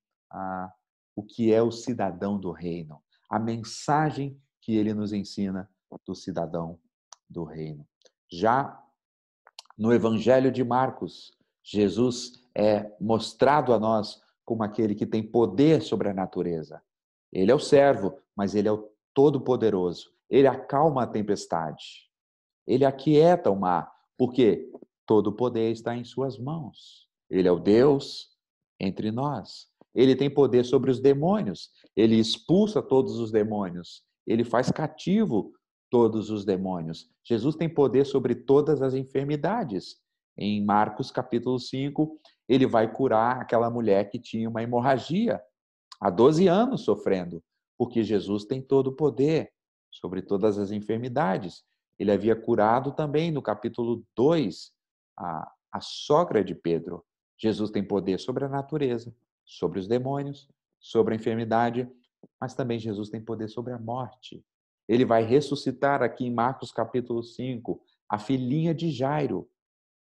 o que é o cidadão do reino, a mensagem que ele nos ensina do cidadão do reino. Já no Evangelho de Marcos, Jesus é mostrado a nós como aquele que tem poder sobre a natureza. Ele é o servo, mas ele é o todo-poderoso. Ele acalma a tempestade. Ele aquieta o mar, porque todo o poder está em suas mãos. Ele é o Deus entre nós. Ele tem poder sobre os demônios. Ele expulsa todos os demônios. Ele faz cativo todos os demônios. Jesus tem poder sobre todas as enfermidades. Em Marcos capítulo 5, ele vai curar aquela mulher que tinha uma hemorragia há 12 anos sofrendo, porque Jesus tem todo o poder sobre todas as enfermidades. Ele havia curado também no capítulo 2 a sogra de Pedro. Jesus tem poder sobre a natureza, sobre os demônios, sobre a enfermidade, mas também Jesus tem poder sobre a morte. Ele vai ressuscitar aqui em Marcos capítulo 5 a filhinha de Jairo,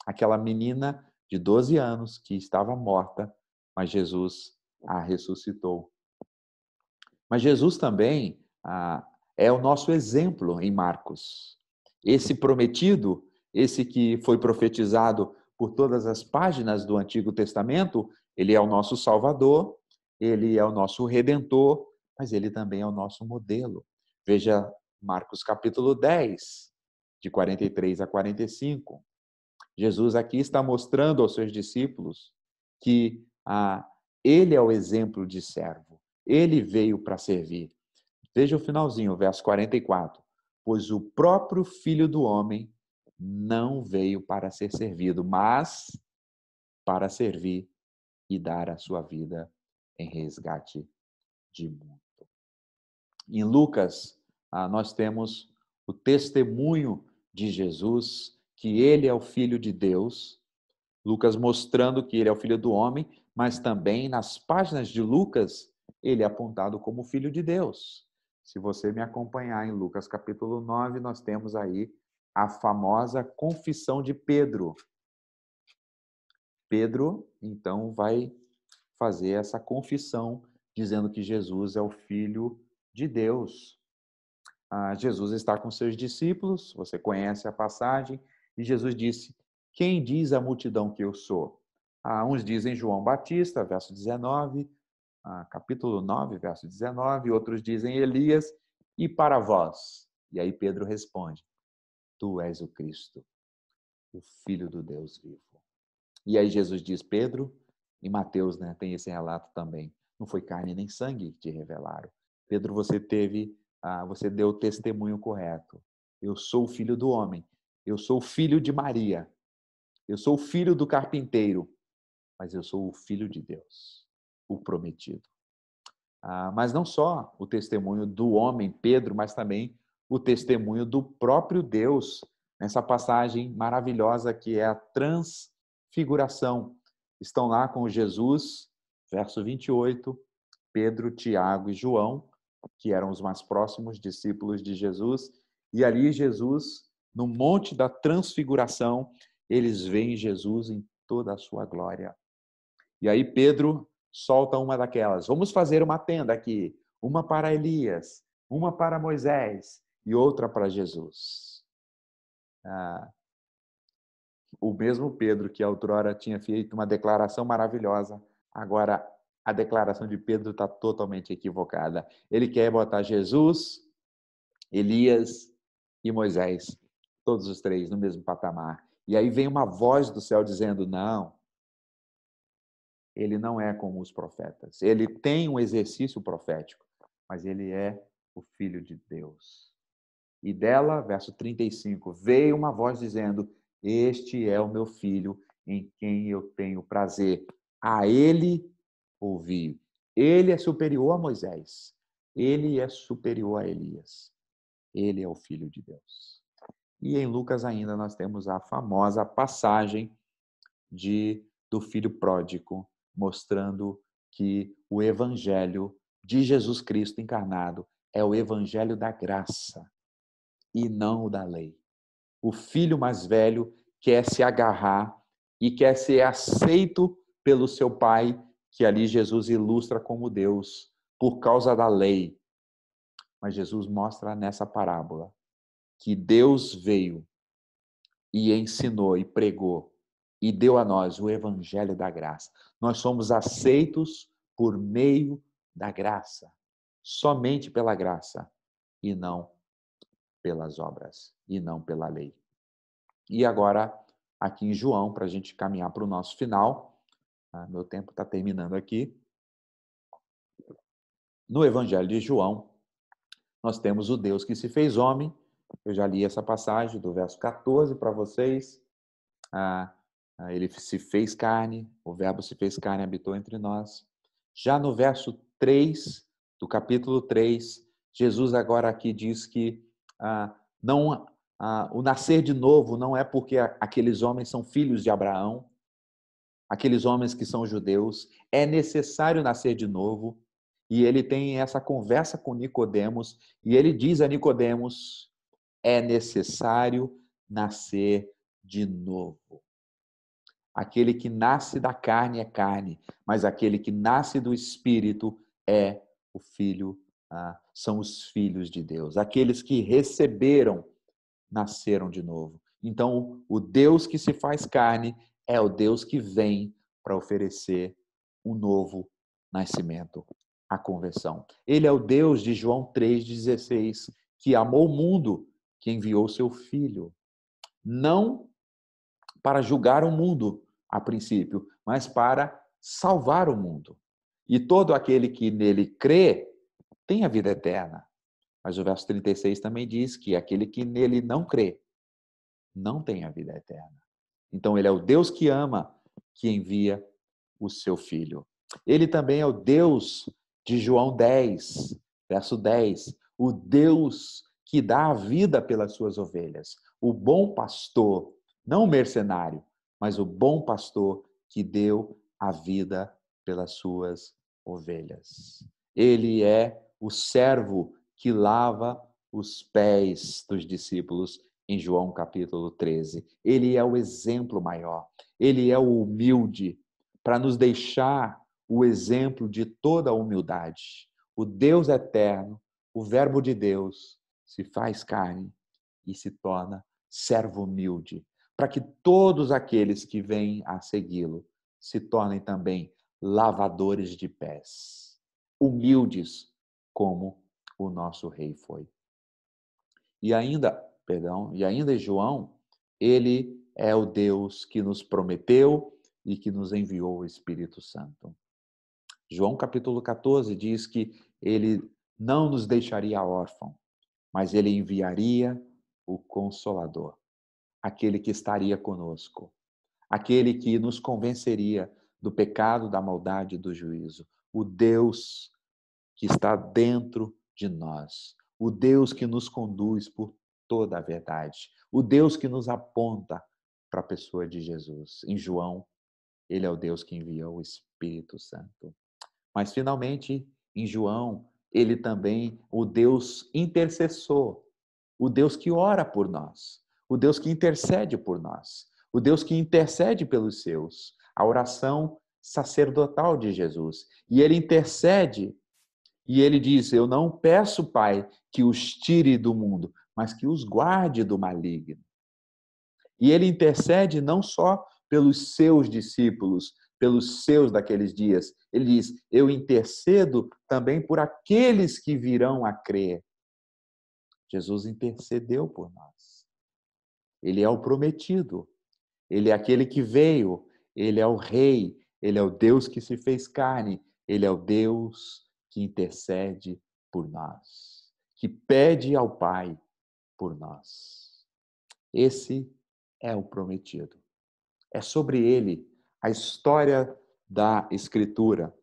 aquela menina de 12 anos que estava morta, mas Jesus a ressuscitou. Mas Jesus também é o nosso exemplo em Marcos. Esse prometido, esse que foi profetizado por todas as páginas do Antigo Testamento, ele é o nosso Salvador, ele é o nosso Redentor, mas ele também é o nosso modelo. Veja Marcos capítulo 10, de 43 a 45. Jesus aqui está mostrando aos seus discípulos que ele é o exemplo de servo. Ele veio para servir. Veja o finalzinho, o verso 44. Pois o próprio Filho do Homem não veio para ser servido, mas para servir e dar a sua vida em resgate de mundo. Em Lucas, nós temos o testemunho de Jesus, que ele é o Filho de Deus. Lucas mostrando que ele é o Filho do homem, mas também nas páginas de Lucas, ele é apontado como Filho de Deus. Se você me acompanhar em Lucas capítulo 9, nós temos aí a famosa confissão de Pedro. Pedro, então, vai fazer essa confissão, dizendo que Jesus é o Filho de Deus. Jesus está com seus discípulos, você conhece a passagem, e Jesus disse: quem diz a multidão que eu sou? Uns dizem João Batista, verso 19, capítulo 9, verso 19, outros dizem Elias, e para vós? E aí Pedro responde: tu és o Cristo, o Filho do Deus vivo. E aí Jesus diz: Pedro, em Mateus, né, tem esse relato também, não foi carne nem sangue que te revelaram. Pedro, você deu o testemunho correto. Eu sou o Filho do homem, eu sou o filho de Maria, eu sou o filho do carpinteiro, mas eu sou o Filho de Deus, o prometido. Mas não só o testemunho do homem, Pedro, mas também o testemunho do próprio Deus, nessa passagem maravilhosa que é a transfiguração. Estão lá com Jesus, verso 28, Pedro, Tiago e João, que eram os mais próximos discípulos de Jesus, e ali Jesus, no Monte da Transfiguração, eles veem Jesus em toda a sua glória. E aí Pedro solta uma daquelas: vamos fazer uma tenda aqui, uma para Elias, uma para Moisés e outra para Jesus. O mesmo Pedro que outrora tinha feito uma declaração maravilhosa, agora a declaração de Pedro está totalmente equivocada. Ele quer botar Jesus, Elias e Moisés, todos os três no mesmo patamar. E aí vem uma voz do céu dizendo: não, ele não é como os profetas. Ele tem um exercício profético, mas ele é o Filho de Deus. E dela, verso 35, veio uma voz dizendo: este é o meu filho, em quem eu tenho prazer. A ele ouvi. Ele é superior a Moisés. Ele é superior a Elias. Ele é o Filho de Deus. E em Lucas ainda nós temos a famosa passagem do filho pródigo, mostrando que o evangelho de Jesus Cristo encarnado é o evangelho da graça e não o da lei. O filho mais velho quer se agarrar e quer ser aceito pelo seu pai, que ali Jesus ilustra como Deus, por causa da lei. Mas Jesus mostra nessa parábola que Deus veio e ensinou e pregou e deu a nós o evangelho da graça. Nós somos aceitos por meio da graça, somente pela graça e não pelas obras e não pela lei. E agora, aqui em João, para a gente caminhar para o nosso final, meu tempo está terminando aqui. No Evangelho de João, nós temos o Deus que se fez homem. Eu já li essa passagem do verso 14 para vocês. Ele se fez carne, o Verbo se fez carne e habitou entre nós. Já no verso 3 do capítulo 3, Jesus agora aqui diz que não, o nascer de novo não é porque aqueles homens são filhos de Abraão, aqueles homens que são judeus, é necessário nascer de novo. E ele tem essa conversa com Nicodemos, e ele diz a Nicodemos: é necessário nascer de novo. Aquele que nasce da carne é carne, mas aquele que nasce do Espírito é o Filho, são os filhos de Deus. Aqueles que receberam, nasceram de novo. Então, o Deus que se faz carne é o Deus que vem para oferecer um novo nascimento, a conversão. Ele é o Deus de João 3,16, que amou o mundo, que enviou seu Filho. Não para julgar o mundo, a princípio, mas para salvar o mundo. E todo aquele que nele crê tem a vida eterna. Mas o verso 36 também diz que aquele que nele não crê não tem a vida eterna. Então, ele é o Deus que ama, que envia o seu Filho. Ele também é o Deus de João 10, verso 10. O Deus que dá a vida pelas suas ovelhas. O bom pastor, não o mercenário, mas o bom pastor que deu a vida pelas suas ovelhas. Ele é o servo que lava os pés dos discípulos em João capítulo 13. Ele é o exemplo maior. Ele é o humilde para nos deixar o exemplo de toda a humildade. O Deus eterno, o Verbo de Deus, se faz carne e se torna servo humilde, para que todos aqueles que vêm a segui-lo se tornem também lavadores de pés, humildes como o nosso rei foi. E ainda João, ele é o Deus que nos prometeu e que nos enviou o Espírito Santo. João capítulo 14 diz que ele não nos deixaria órfão, mas ele enviaria o Consolador, aquele que estaria conosco, aquele que nos convenceria do pecado, da maldade e do juízo, o Deus que está dentro de nós, o Deus que nos conduz por toda a verdade, o Deus que nos aponta para a pessoa de Jesus. Em João, ele é o Deus que envia o Espírito Santo. Mas, finalmente, em João, ele também, o Deus intercessor, o Deus que ora por nós, o Deus que intercede por nós, o Deus que intercede pelos seus, a oração sacerdotal de Jesus. E ele intercede e ele diz: Eu não peço, Pai, que os tire do mundo, mas que os guarde do maligno. E ele intercede não só pelos seus discípulos, pelos seus daqueles dias. Ele diz: Eu intercedo também por aqueles que virão a crer. Jesus intercedeu por nós. Ele é o prometido. Ele é aquele que veio. Ele é o rei. Ele é o Deus que se fez carne. Ele é o Deus que intercede por nós, que pede ao Pai por nós. Esse é o prometido. É sobre ele a história da Escritura,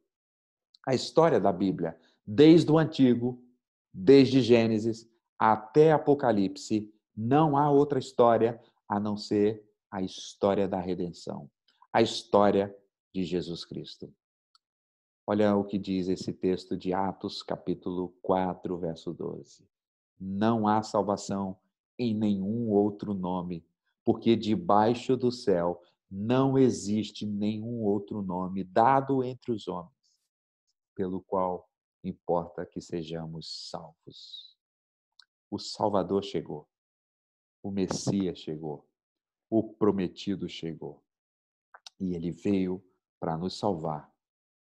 a história da Bíblia, desde o Antigo, desde Gênesis até Apocalipse. Não há outra história a não ser a história da redenção, a história de Jesus Cristo. Olha o que diz esse texto de Atos, capítulo 4, verso 12. Não há salvação em nenhum outro nome, porque debaixo do céu não existe nenhum outro nome dado entre os homens, pelo qual importa que sejamos salvos. O Salvador chegou, o Messias chegou, o prometido chegou, e ele veio para nos salvar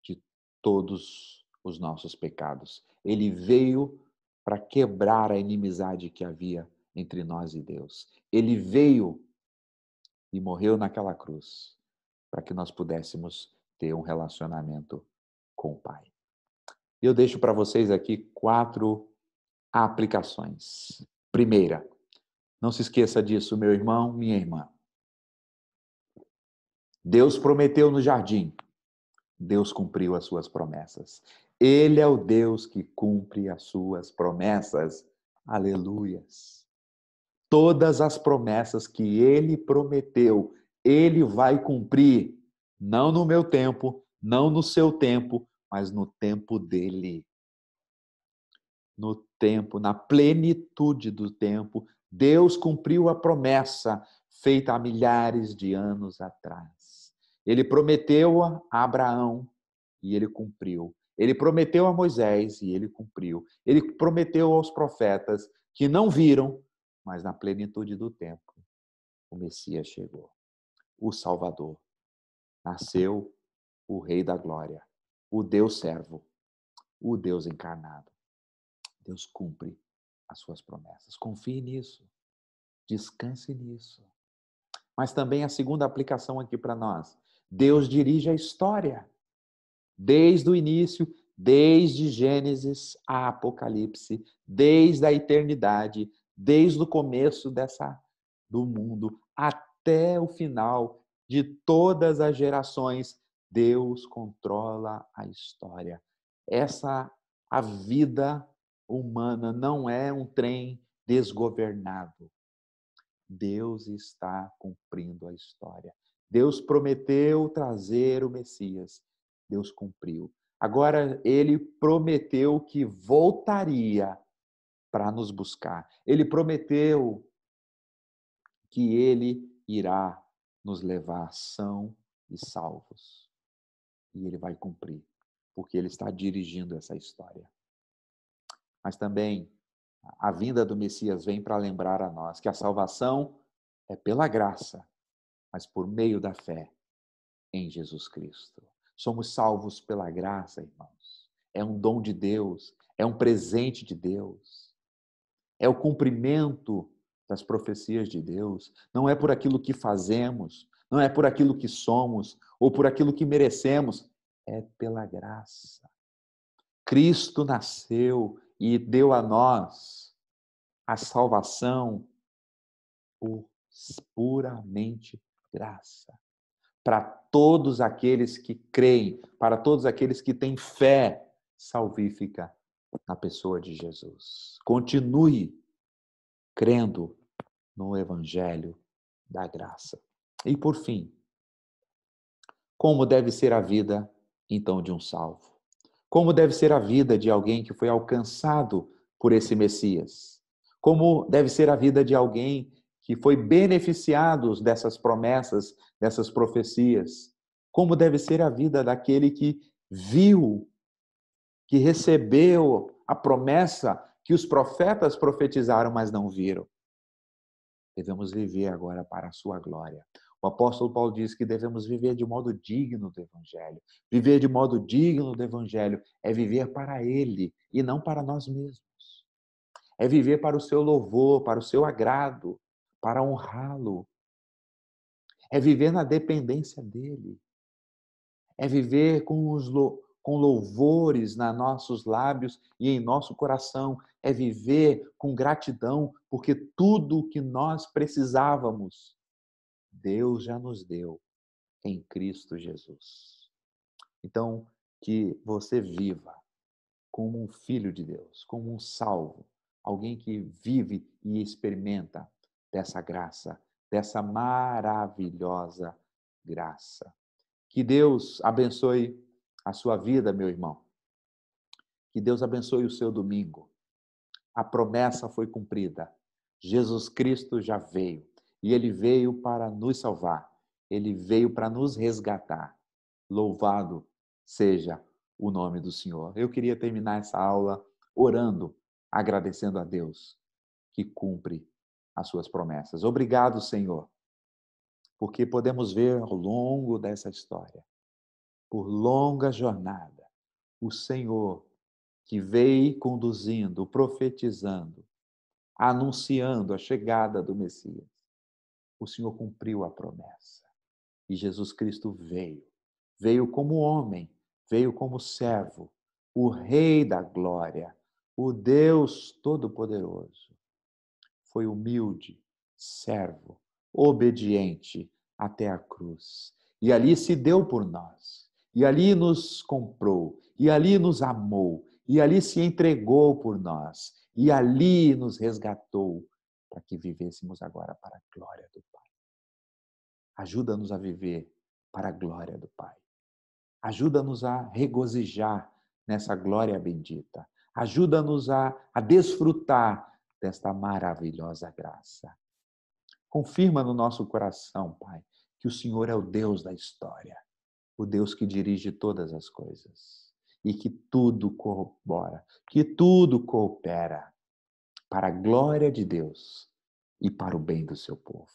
de todos os nossos pecados. Ele veio para quebrar a inimizade que havia entre nós e Deus. Ele veio e morreu naquela cruz para que nós pudéssemos ter um relacionamento com o Pai. Eu deixo para vocês aqui 4 aplicações. Primeira, não se esqueça disso, meu irmão, minha irmã. Deus prometeu no jardim, Deus cumpriu as suas promessas. Ele é o Deus que cumpre as suas promessas. Aleluias. Todas as promessas que ele prometeu, ele vai cumprir. Não no meu tempo, não no seu tempo, mas no tempo dele. No tempo, na plenitude do tempo, Deus cumpriu a promessa feita há milhares de anos atrás. Ele prometeu a Abraão e ele cumpriu. Ele prometeu a Moisés e ele cumpriu. Ele prometeu aos profetas que não viram, mas na plenitude do tempo, o Messias chegou. O Salvador. Nasceu o Rei da Glória, o Deus servo, o Deus encarnado. Deus cumpre as suas promessas. Confie nisso. Descanse nisso. Mas também a segunda aplicação aqui para nós. Deus dirige a história. Desde o início, desde Gênesis a Apocalipse, desde a eternidade, desde o começo do mundo até o final de todas as gerações, Deus controla a história. A vida humana não é um trem desgovernado. Deus está cumprindo a história. Deus prometeu trazer o Messias. Deus cumpriu. Agora, ele prometeu que voltaria para nos buscar. Ele prometeu que ele irá nos levar são e salvos. E ele vai cumprir, porque ele está dirigindo essa história. Mas também a vinda do Messias vem para lembrar a nós que a salvação é pela graça, mas por meio da fé em Jesus Cristo. Somos salvos pela graça, irmãos. É um dom de Deus, é um presente de Deus. É o cumprimento das profecias de Deus. Não é por aquilo que fazemos, não é por aquilo que somos ou por aquilo que merecemos. É pela graça. Cristo nasceu e deu a nós a salvação por puramente graça. Para todos aqueles que creem, para todos aqueles que têm fé salvífica na pessoa de Jesus. Continue crendo no Evangelho da graça. E por fim, como deve ser a vida, então, de um salvo? Como deve ser a vida de alguém que foi alcançado por esse Messias? Como deve ser a vida de alguém que foi beneficiado dessas promessas, dessas profecias? Como deve ser a vida daquele que viu, que recebeu a promessa que os profetas profetizaram, mas não viram? Devemos viver agora para a sua glória. O apóstolo Paulo diz que devemos viver de modo digno do Evangelho. Viver de modo digno do Evangelho é viver para Ele e não para nós mesmos. É viver para o seu louvor, para o seu agrado, para honrá-lo. É viver na dependência dEle. É viver com louvores nos nossos lábios e em nosso coração. É viver com gratidão, porque tudo o que nós precisávamos, Deus já nos deu em Cristo Jesus. Então, que você viva como um filho de Deus, como um salvo, alguém que vive e experimenta dessa graça, dessa maravilhosa graça. Que Deus abençoe a sua vida, meu irmão. Que Deus abençoe o seu domingo. A promessa foi cumprida. Jesus Cristo já veio. E ele veio para nos salvar. Ele veio para nos resgatar. Louvado seja o nome do Senhor. Eu queria terminar essa aula orando, agradecendo a Deus que cumpre as suas promessas. Obrigado, Senhor, porque podemos ver ao longo dessa história, por longa jornada, o Senhor que veio conduzindo, profetizando, anunciando a chegada do Messias. O Senhor cumpriu a promessa. E Jesus Cristo veio. Veio como homem, veio como servo, o Rei da glória, o Deus Todo-Poderoso. Foi humilde, servo, obediente até a cruz. E ali se deu por nós. E ali nos comprou. E ali nos amou. E ali se entregou por nós. E ali nos resgatou para que vivêssemos agora para a glória do Pai. Ajuda-nos a viver para a glória do Pai. Ajuda-nos a regozijar nessa glória bendita. Ajuda-nos a desfrutar desta maravilhosa graça. Confirma no nosso coração, Pai, que o Senhor é o Deus da história, o Deus que dirige todas as coisas e que tudo corrobora, que tudo coopera para a glória de Deus e para o bem do seu povo.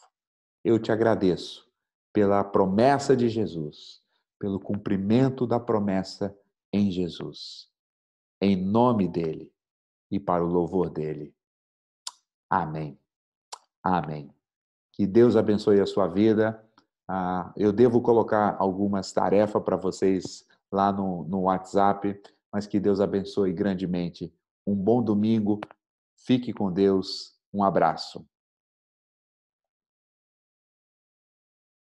Eu te agradeço pela promessa de Jesus, pelo cumprimento da promessa em Jesus. Em nome dele e para o louvor dele. Amém. Amém. Que Deus abençoe a sua vida. Eu devo colocar algumas tarefas para vocês lá no WhatsApp, mas que Deus abençoe grandemente. Um bom domingo. Fique com Deus. Um abraço.